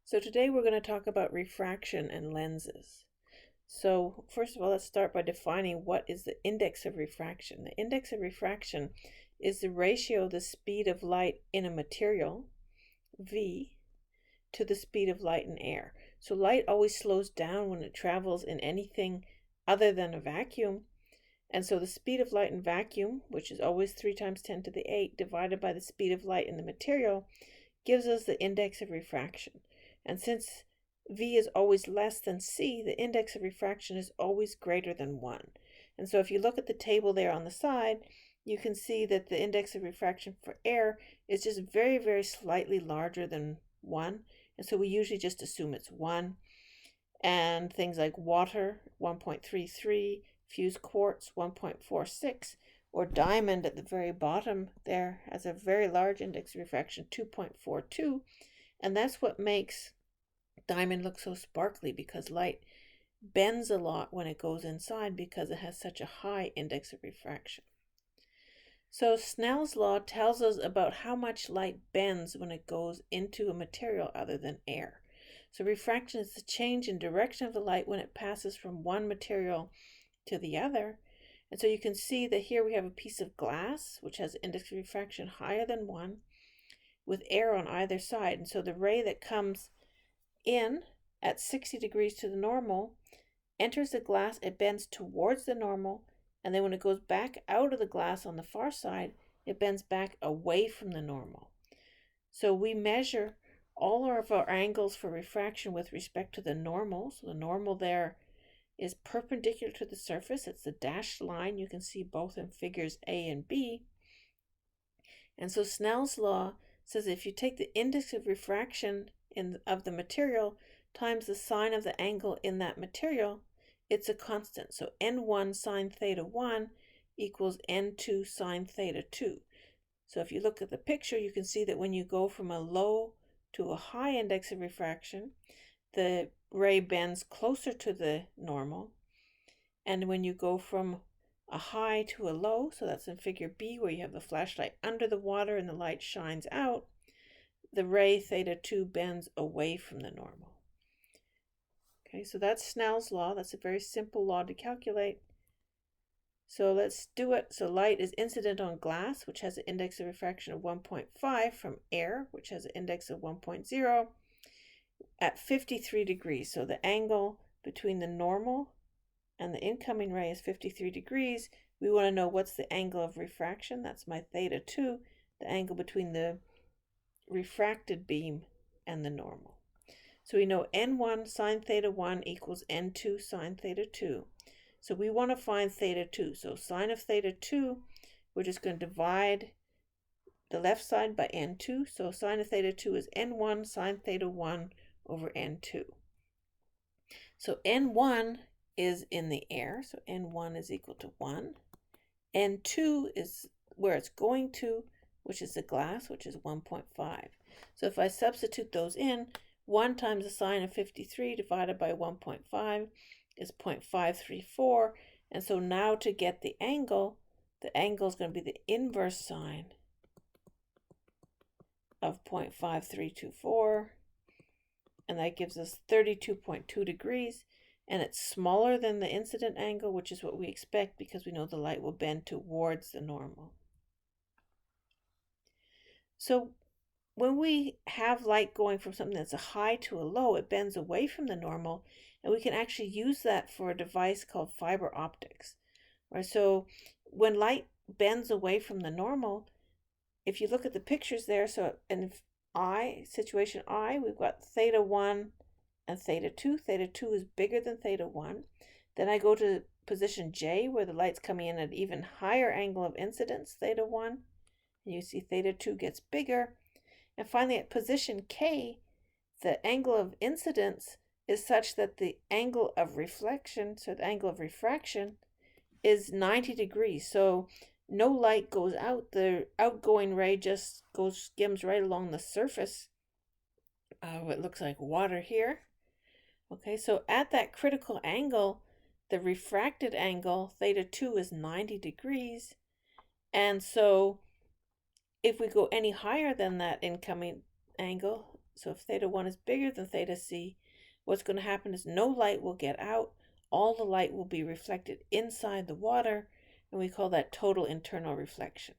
So today we're going to talk about refraction and lenses. So first of all, let's start by defining what is the index of refraction. The index of refraction is the ratio of the speed of light in a material, v, to the speed of light in air. So light always slows down when it travels in anything other than a vacuum. And so the speed of light in vacuum, which is always 3 times 10 to the 8, divided by the speed of light in the material, gives us the index of refraction. And since V is always less than C, the index of refraction is always greater than 1. And so if you look at the table there on the side, you can see that the index of refraction for air is just very, very slightly larger than 1. And so we usually just assume it's 1. And things like water, 1.33, fused quartz, 1.46, or diamond at the very bottom there has a very large index of refraction, 2.42. And that's what makes diamond look so sparkly, because light bends a lot when it goes inside because it has such a high index of refraction. So Snell's law tells us about how much light bends when it goes into a material other than air. So refraction is the change in direction of the light when it passes from one material to the other. And so you can see that here we have a piece of glass which has an index of refraction higher than 1 with air on either side. And so the ray that comes in at 60 degrees to the normal enters the glass, it bends towards the normal, and then when it goes back out of the glass on the far side, it bends back away from the normal. So we measure all of our angles for refraction with respect to the normal. So the normal there is perpendicular to the surface. It's the dashed line. You can see both in figures A and B. And so Snell's law says if you take the index of refraction of the material times the sine of the angle in that material, it's a constant. So n1 sine theta 1 equals n2 sine theta 2. So if you look at the picture, you can see that when you go from a low to a high index of refraction, the ray bends closer to the normal. And when you go from a high to a low, so that's in figure B where you have the flashlight under the water and the light shines out, the ray theta 2 bends away from the normal. Okay, so that's Snell's law. That's a very simple law to calculate. So let's do it. So light is incident on glass, which has an index of refraction of 1.5, from air, which has an index of 1.0, at 53 degrees. So the angle between the normal and the incoming ray is 53 degrees. We want to know what's the angle of refraction. That's my theta 2, the angle between the refracted beam and the normal. So we know n1 sine theta 1 equals n2 sine theta 2. So we want to find theta 2. So sine of theta 2, we're just going to divide the left side by n2. So sine of theta 2 is n1 sine theta 1 over n2. So n1 is in the air, so n1 is equal to 1. n2 is where it's going to, which is the glass, which is 1.5. So if I substitute those in, 1 times the sine of 53 divided by 1.5 is 0.534. And so now to get the angle is going to be the inverse sine of 0.5324. And that gives us 32.2 degrees. And it's smaller than the incident angle, which is what we expect because we know the light will bend towards the normal. So when we have light going from something that's a high to a low, it bends away from the normal, and we can actually use that for a device called fiber optics. Right? So when light bends away from the normal, if you look at the pictures there, so in situation I, we've got theta 1 and theta 2. Theta 2 is bigger than theta 1. Then I go to position J, where the light's coming in at an even higher angle of incidence, theta 1. And you see theta 2 gets bigger. And finally, at position K, the angle of incidence is such that the angle of reflection, so the angle of refraction, is 90 degrees. So no light goes out. The outgoing ray just skims right along the surface of what looks like water here. Okay, so at that critical angle, the refracted angle, theta 2, is 90 degrees. And so if we go any higher than that incoming angle, So if theta 1 is bigger than theta c, what's going to happen is no light will get out. All the light will be reflected inside the water, and we call that total internal reflection.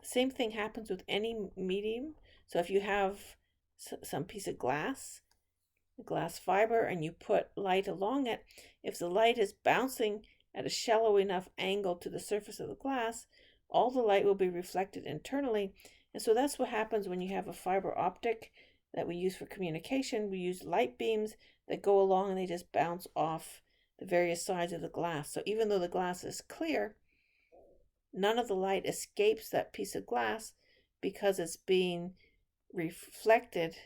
The same thing happens with any medium. So if you have some piece of glass fiber, and you put light along it, if the light is bouncing at a shallow enough angle to the surface of the glass, all the light will be reflected internally. And so that's what happens when you have a fiber optic that we use for communication. We use light beams that go along and they just bounce off the various sides of the glass. So even though the glass is clear, none of the light escapes that piece of glass because it's being reflected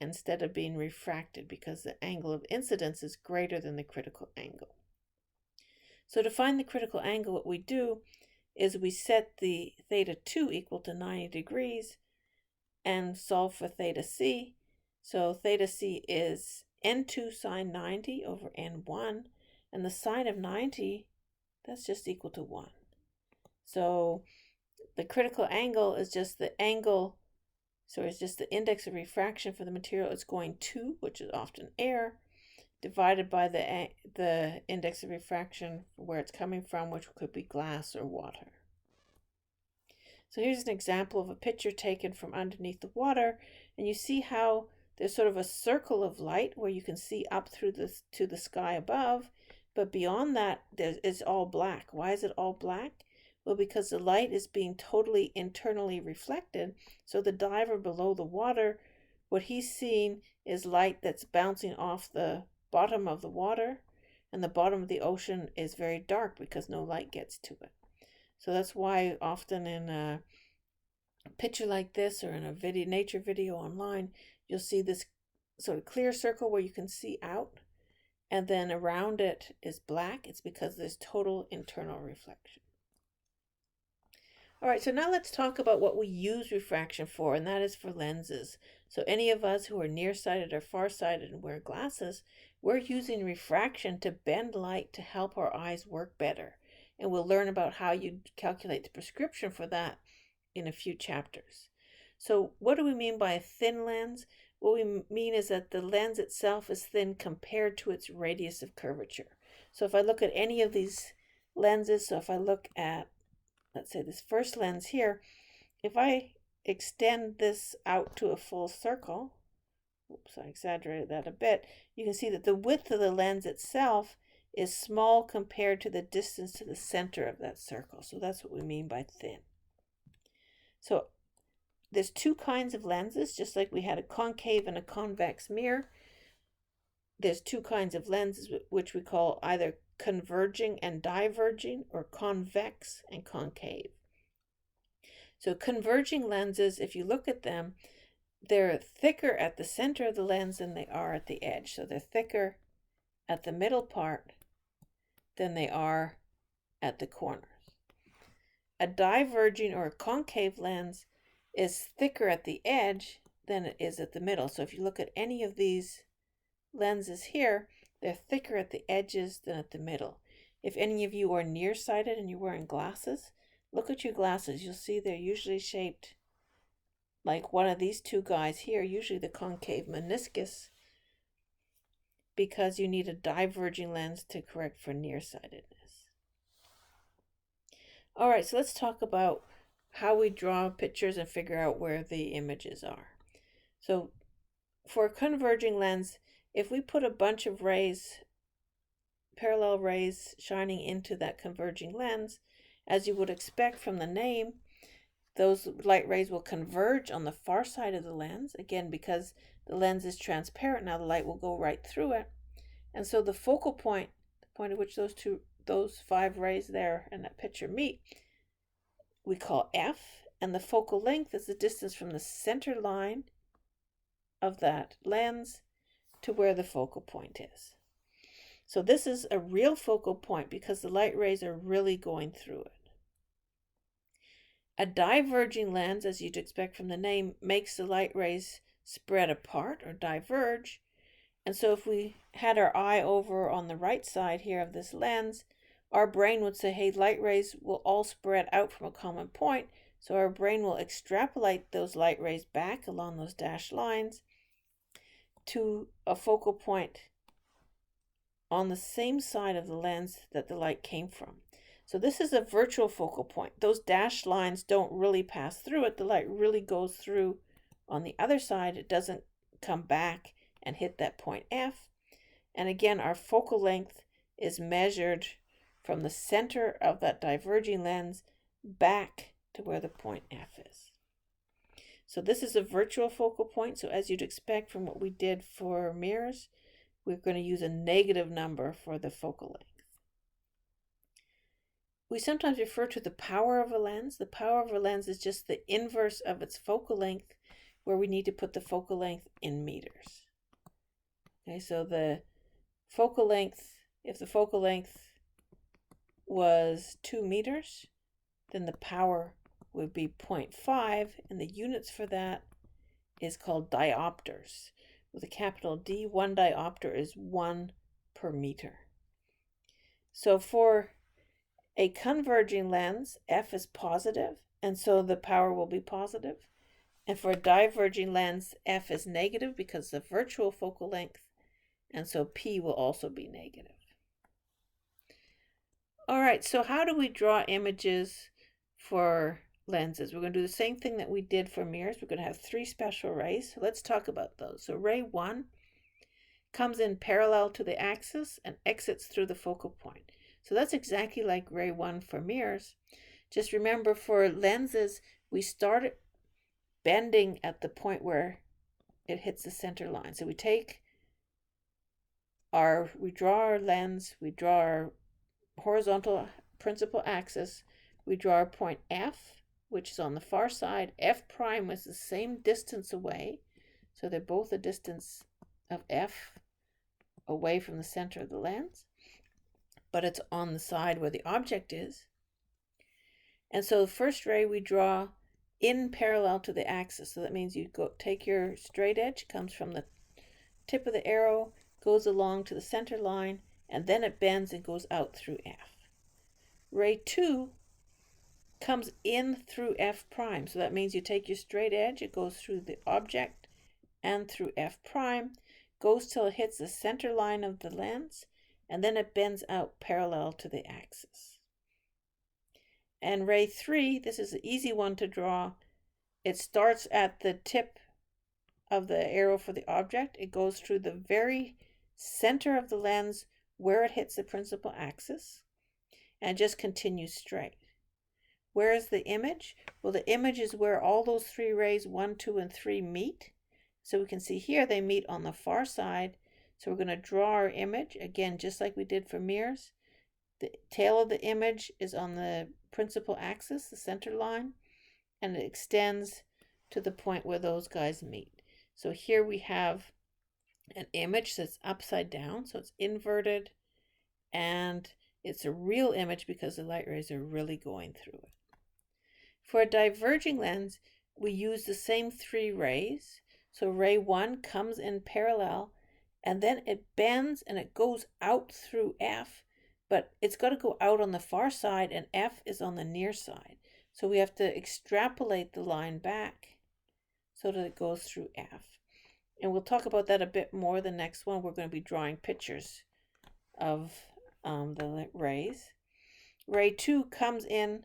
instead of being refracted, because the angle of incidence is greater than the critical angle. So to find the critical angle, what we do is we set the theta 2 equal to 90 degrees and solve for theta c. So theta c is n2 sine 90 over n1, and the sine of 90, that's just equal to 1. So the critical angle is just the angle, so it's just the index of refraction for the material it's going to, which is often air, divided by the index of refraction where it's coming from, which could be glass or water. So here's an example of a picture taken from underneath the water, and you see how there's sort of a circle of light where you can see up through to the sky above, but beyond that it's all black. Why is it all black? Well, because the light is being totally internally reflected. So the diver below the water, what he's seeing is light that's bouncing off the bottom of the water, and the bottom of the ocean is very dark because no light gets to it. So that's why often in a picture like this or in a nature video online, you'll see this sort of clear circle where you can see out, and then around it is black. It's because there's total internal reflection. All right, so now let's talk about what we use refraction for, and that is for lenses. So any of us who are nearsighted or farsighted and wear glasses, we're using refraction to bend light to help our eyes work better. And we'll learn about how you calculate the prescription for that in a few chapters. So what do we mean by a thin lens? What we mean is that the lens itself is thin compared to its radius of curvature. So if I look at any of these lenses, so if I look at, let's say, this first lens here, if I extend this out to a full circle, oops, I exaggerated that a bit, you can see that the width of the lens itself is small compared to the distance to the center of that circle. So that's what we mean by thin. So there's two kinds of lenses, just like we had a concave and a convex mirror. There's two kinds of lenses which we call either converging and diverging, or convex and concave. So converging lenses, if you look at them, they're thicker at the center of the lens than they are at the edge. So they're thicker at the middle part than they are at the corners. A diverging or a concave lens is thicker at the edge than it is at the middle. So if you look at any of these lenses here, they're thicker at the edges than at the middle. If any of you are nearsighted and you're wearing glasses, look at your glasses. You'll see they're usually shaped like one of these two guys here, usually the concave meniscus, because you need a diverging lens to correct for nearsightedness. All right, so let's talk about how we draw pictures and figure out where the images are. So for a converging lens, if we put a bunch of rays, parallel rays, shining into that converging lens, as you would expect from the name, those light rays will converge on the far side of the lens, again because the lens is transparent. Now the light will go right through it, and so the focal point, the point at which those 5 rays there in that picture meet, we call F, and the focal length is the distance from the center line of that lens to where the focal point is. So this is a real focal point because the light rays are really going through it. A diverging lens, as you'd expect from the name, makes the light rays spread apart or diverge. And so if we had our eye over on the right side here of this lens, our brain would say, hey, light rays will all spread out from a common point. So our brain will extrapolate those light rays back along those dashed lines to a focal point on the same side of the lens that the light came from. So this is a virtual focal point. Those dashed lines don't really pass through it. The light really goes through on the other side. It doesn't come back and hit that point F. And again, our focal length is measured from the center of that diverging lens back to where the point F is. So this is a virtual focal point. So as you'd expect from what we did for mirrors, we're going to use a negative number for the focal length. We sometimes refer to the power of a lens. The power of a lens is just the inverse of its focal length, where we need to put the focal length in meters. Okay, so the focal length, if the focal length was 2 meters, then the power would be 0.5, and the units for that is called diopters. With a capital D, 1 diopter is 1 per meter. So for a converging lens, F is positive, and so the power will be positive. And for a diverging lens, F is negative because of the virtual focal length, and so P will also be negative. All right, so how do we draw images for lenses? We're going to do the same thing that we did for mirrors. We're going to have 3 special rays. So let's talk about those. So ray 1 comes in parallel to the axis and exits through the focal point. So that's exactly like ray 1 for mirrors. Just remember, for lenses, we start bending at the point where it hits the center line. So we draw our lens, we draw our horizontal principal axis, we draw our point F, which is on the far side. F prime is the same distance away, so they're both a distance of F away from the center of the lens, but it's on the side where the object is. And so the first ray we draw in parallel to the axis. So that means you take your straight edge, comes from the tip of the arrow, goes along to the center line, and then it bends and goes out through F. Ray 2 comes in through F prime. So that means you take your straight edge, it goes through the object and through F prime, goes till it hits the center line of the lens, and then it bends out parallel to the axis. And ray 3, this is an easy one to draw. It starts at the tip of the arrow for the object. It goes through the very center of the lens where it hits the principal axis and just continues straight. Where is the image? Well, the image is where all those 3 rays, 1, 2, and 3 meet. So we can see here they meet on the far side. So we're going to draw our image, again, just like we did for mirrors. The tail of the image is on the principal axis, the center line, and it extends to the point where those guys meet. So here we have an image that's upside down, so it's inverted, and it's a real image because the light rays are really going through it. For a diverging lens, we use the same 3 rays. So ray 1 comes in parallel, and then it bends and it goes out through F, but it's got to go out on the far side, and F is on the near side. So we have to extrapolate the line back so that it goes through F. And we'll talk about that a bit more the next one. We're going to be drawing pictures of the rays. Ray 2 comes in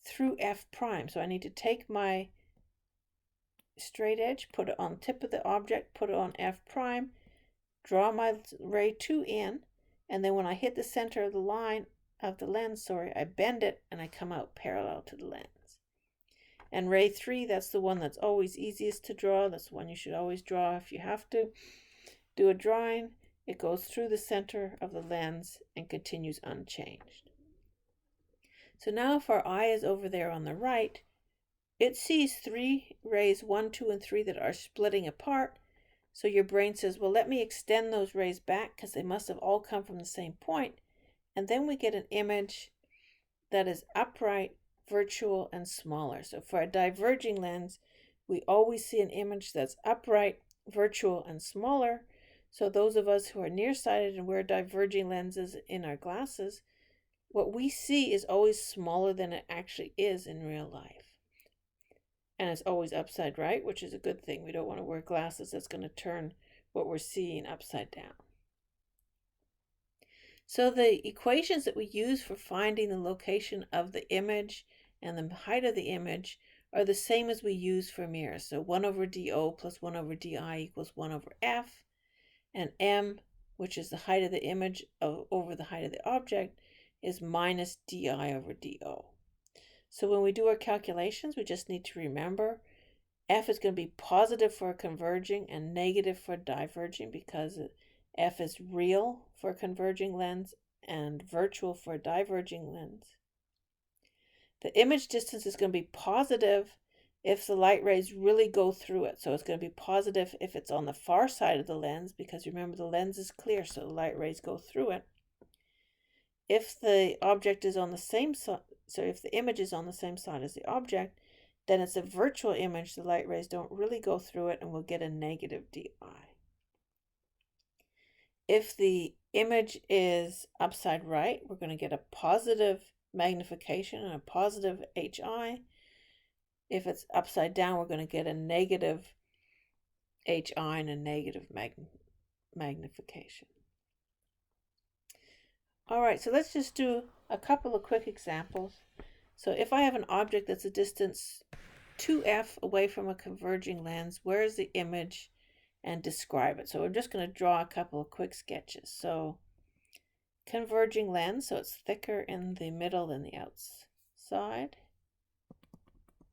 through F prime. So I need to take my straight edge, put it on the tip of the object, put it on F prime, draw my ray 2 in, and then when I hit the center of the line of the lens, I bend it and I come out parallel to the lens. And ray 3, that's the one that's always easiest to draw. That's the one you should always draw if you have to do a drawing. It goes through the center of the lens and continues unchanged. So now if our eye is over there on the right, it sees 3 rays, 1, 2, and 3 that are splitting apart. So your brain says, well, let me extend those rays back because they must have all come from the same point. And then we get an image that is upright, virtual, and smaller. So for a diverging lens, we always see an image that's upright, virtual, and smaller. So those of us who are nearsighted and wear diverging lenses in our glasses, what we see is always smaller than it actually is in real life. And it's always upside right, which is a good thing. We don't want to wear glasses that's going to turn what we're seeing upside down. So the equations that we use for finding the location of the image and the height of the image are the same as we use for mirrors. So 1 over dO plus 1 over dI equals 1 over F, and M, which is the height of the image over the height of the object, is minus dI over dO. So when we do our calculations, we just need to remember F is going to be positive for converging and negative for diverging, because F is real for a converging lens and virtual for a diverging lens. The image distance is going to be positive if the light rays really go through it. So it's going to be positive if it's on the far side of the lens, because remember the lens is clear, so the light rays go through it. If the object is on the same side, so if the image is on the same side as the object, then it's a virtual image. The light rays don't really go through it, and we'll get a negative dI. If the image is upside right, we're going to get a positive magnification and a positive HI. If it's upside down, we're going to get a negative HI and a negative magnification. All right, so let's just do a couple of quick examples. So if I have an object that's a distance 2f away from a converging lens, where is the image, and describe it. So I'm just going to draw a couple of quick sketches. So converging lens, so it's thicker in the middle than the outside.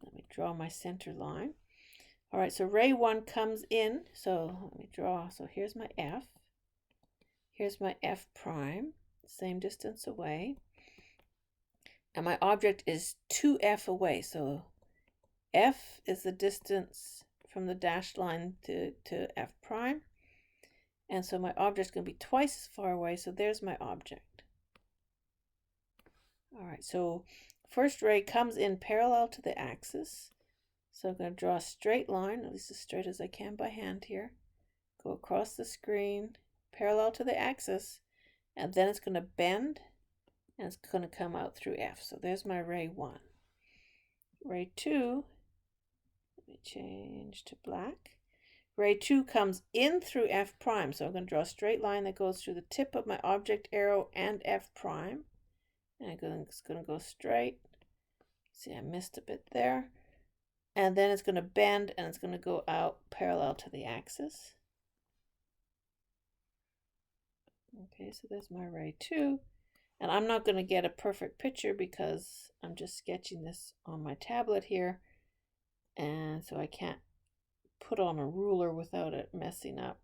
Let me draw my center line. All right, so ray 1 comes in. So let me draw. So here's my F. Here's my F prime, same distance away. And my object is 2f away. So F is the distance from the dashed line to F prime. And so my object's going to be twice as far away. So there's my object. All right, so first ray comes in parallel to the axis. So I'm going to draw a straight line, at least as straight as I can by hand here. Go across the screen, parallel to the axis, and then it's going to bend, and it's going to come out through F. So there's my ray 1. Ray 2, let me change to black. Ray 2 comes in through F prime. So I'm going to draw a straight line that goes through the tip of my object arrow and F prime. And it's going to go straight. See, I missed a bit there. And then it's going to bend, and it's going to go out parallel to the axis. Okay, so there's my ray 2. And I'm not going to get a perfect picture because I'm just sketching this on my tablet here. And so I can't put on a ruler without it messing up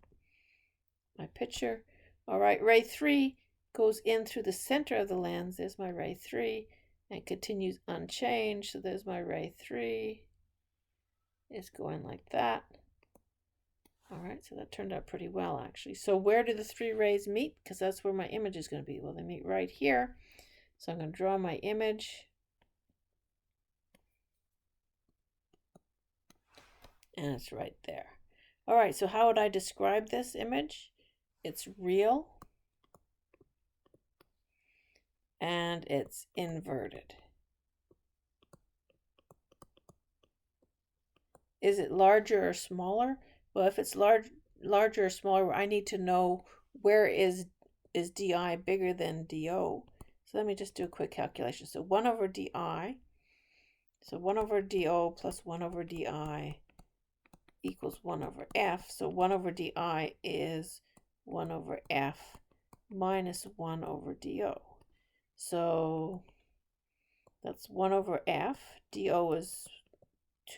my picture. All right, ray 3 goes in through the center of the lens. There's my ray 3, and continues unchanged. So there's my ray 3. It's going like that. All right, so that turned out pretty well, actually. So where do the 3 rays meet? Because that's where my image is going to be. Well, they meet right here. So I'm going to draw my image. And it's right there. All right, so how would I describe this image? It's real. And it's inverted. Is it larger or smaller? Well, if it's larger or smaller, I need to know where is DI bigger than DO. So let me just do a quick calculation. So 1 over DI. So 1 over DO plus 1 over DI equals 1 over F. So 1 over DI is 1 over F minus 1 over DO. So that's 1 over F. DO is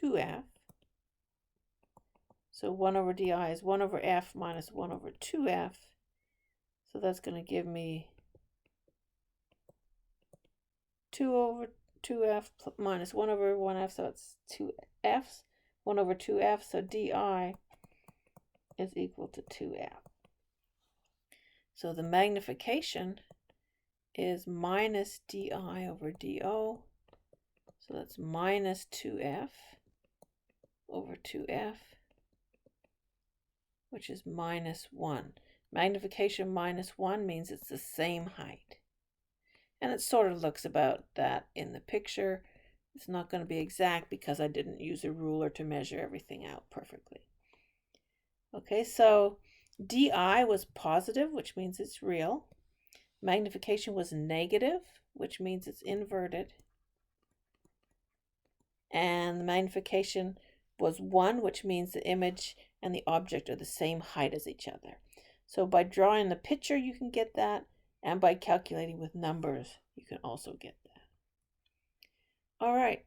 2F. So 1 over DI is 1 over F minus 1 over 2F. So that's going to give me 2 over 2F minus 1 over 1F. So it's 2Fs. 1 over 2F. So DI is equal to 2F. So the magnification is minus DI over DO. So that's minus 2F over 2F, which is minus 1. Magnification minus 1 means it's the same height. And it sort of looks about that in the picture. It's not going to be exact because I didn't use a ruler to measure everything out perfectly. Okay, so DI was positive, which means it's real. Magnification was negative, which means it's inverted. And the magnification was 1, which means the image and the object are the same height as each other. So by drawing the picture, you can get that, and by calculating with numbers, you can also get that. All right,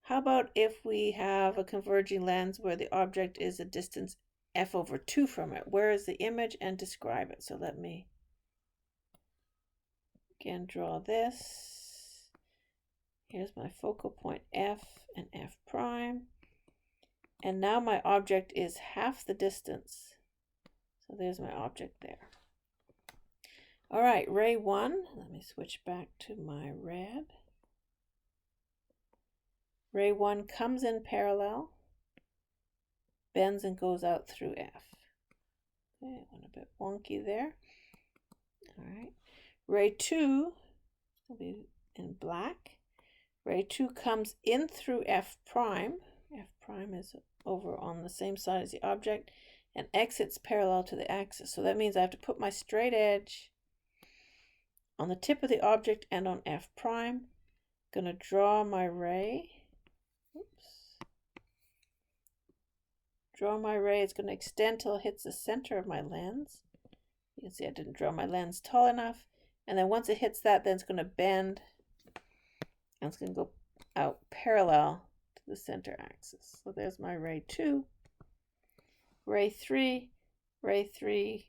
how about if we have a converging lens where the object is a distance f over 2 from it? Where is the image, and describe it? So let me again draw this. Here's my focal point f and f prime. And now my object is half the distance. So there's my object there. All right, ray 1. Let me switch back to my red. Ray 1 comes in parallel, bends and goes out through F. Okay, went a bit wonky there. All right. Ray 2 will be in black. Ray 2 comes in through F prime. F prime is over on the same side as the object and exits parallel to the axis. So that means I have to put my straight edge on the tip of the object and on F prime. I'm going to draw my ray. Draw my ray. It's going to extend till it hits the center of my lens. You can see I didn't draw my lens tall enough. And then once it hits that, then it's going to bend. And it's going to go out parallel to the center axis. So there's my ray 2. Ray 3. Ray 3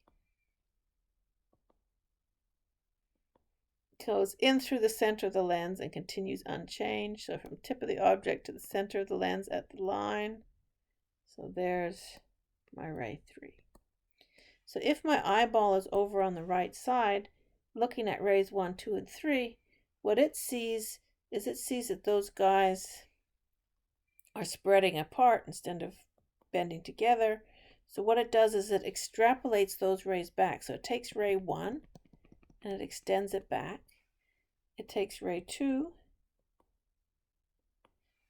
goes in through the center of the lens and continues unchanged. So from tip of the object to the center of the lens at the line. So there's my ray 3. So if my eyeball is over on the right side, looking at rays 1, 2, and 3, what it sees is that those guys are spreading apart instead of bending together. So what it does is it extrapolates those rays back. So it takes ray 1 and it extends it back. It takes ray 2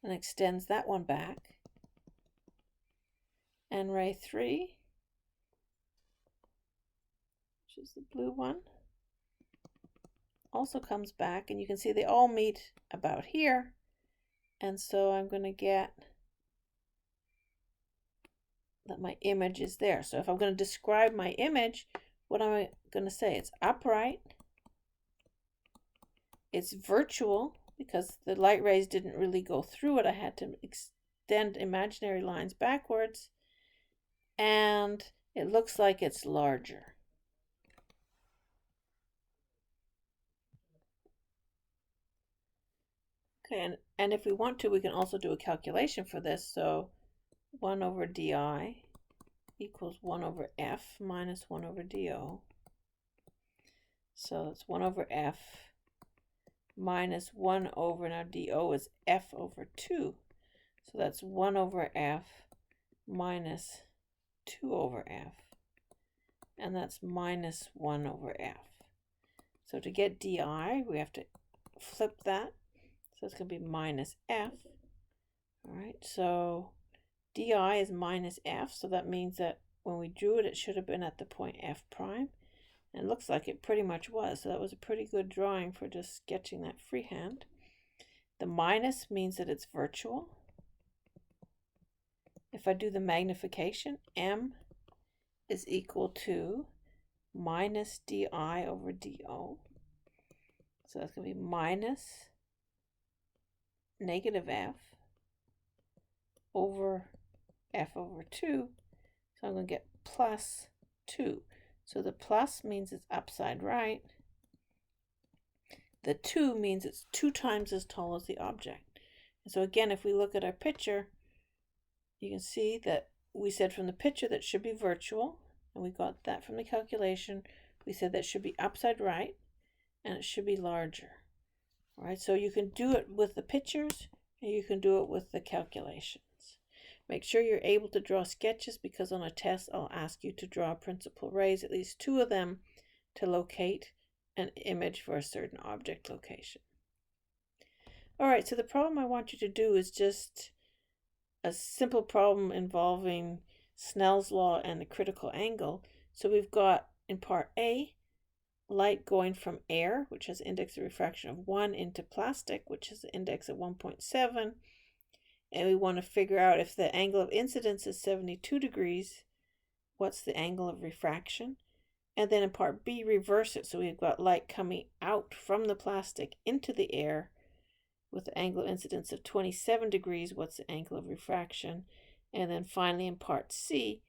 and extends that one back. And ray 3, which is the blue one, also comes back, and you can see they all meet about here. And so I'm going to get that my image is there. So if I'm going to describe my image, what am I going to say? It's upright. It's virtual because the light rays didn't really go through it. I had to extend imaginary lines backwards. And it looks like it's larger. Okay, and if we want to, we can also do a calculation for this. So 1 over di equals 1 over f minus 1 over do. So it's 1 over f minus 1 over, now do is f over 2. So that's 1 over f minus 2 over f. And that's minus 1 over f. So to get di, we have to flip that. So it's going to be minus f. All right, so di is minus f. So that means that when we drew it, it should have been at the point f prime. And it looks like it pretty much was. So that was a pretty good drawing for just sketching that freehand. The minus means that it's virtual. If I do the magnification, m is equal to minus di over do. So that's going to be minus negative f over f over 2. So I'm going to get plus 2. So the plus means it's upside right. The 2 means it's 2 times as tall as the object. And so again, if we look at our picture, you can see that we said from the picture that should be virtual, and we got that from the calculation. We said that should be upside right, and it should be larger. All right, so you can do it with the pictures, and you can do it with the calculations. Make sure you're able to draw sketches, because on a test I'll ask you to draw principal rays, at least 2 of them, to locate an image for a certain object location. All right, so the problem I want you to do is just a simple problem involving Snell's law and the critical angle. So we've got in part A, light going from air, which has index of refraction of 1, into plastic, which has an index of 1.7. And we want to figure out if the angle of incidence is 72 degrees, what's the angle of refraction? And then in part B, reverse it. So we've got light coming out from the plastic into the air with the angle of incidence of 27 degrees, what's the angle of refraction? And then finally in part C,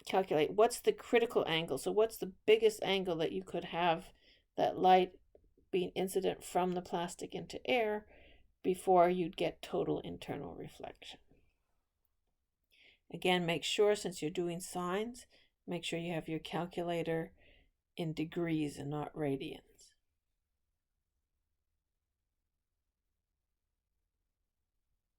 calculate what's the critical angle. So what's the biggest angle that you could have that light being incident from the plastic into air before you'd get total internal reflection. Again, make sure, since you're doing sines, make sure you have your calculator in degrees and not radians.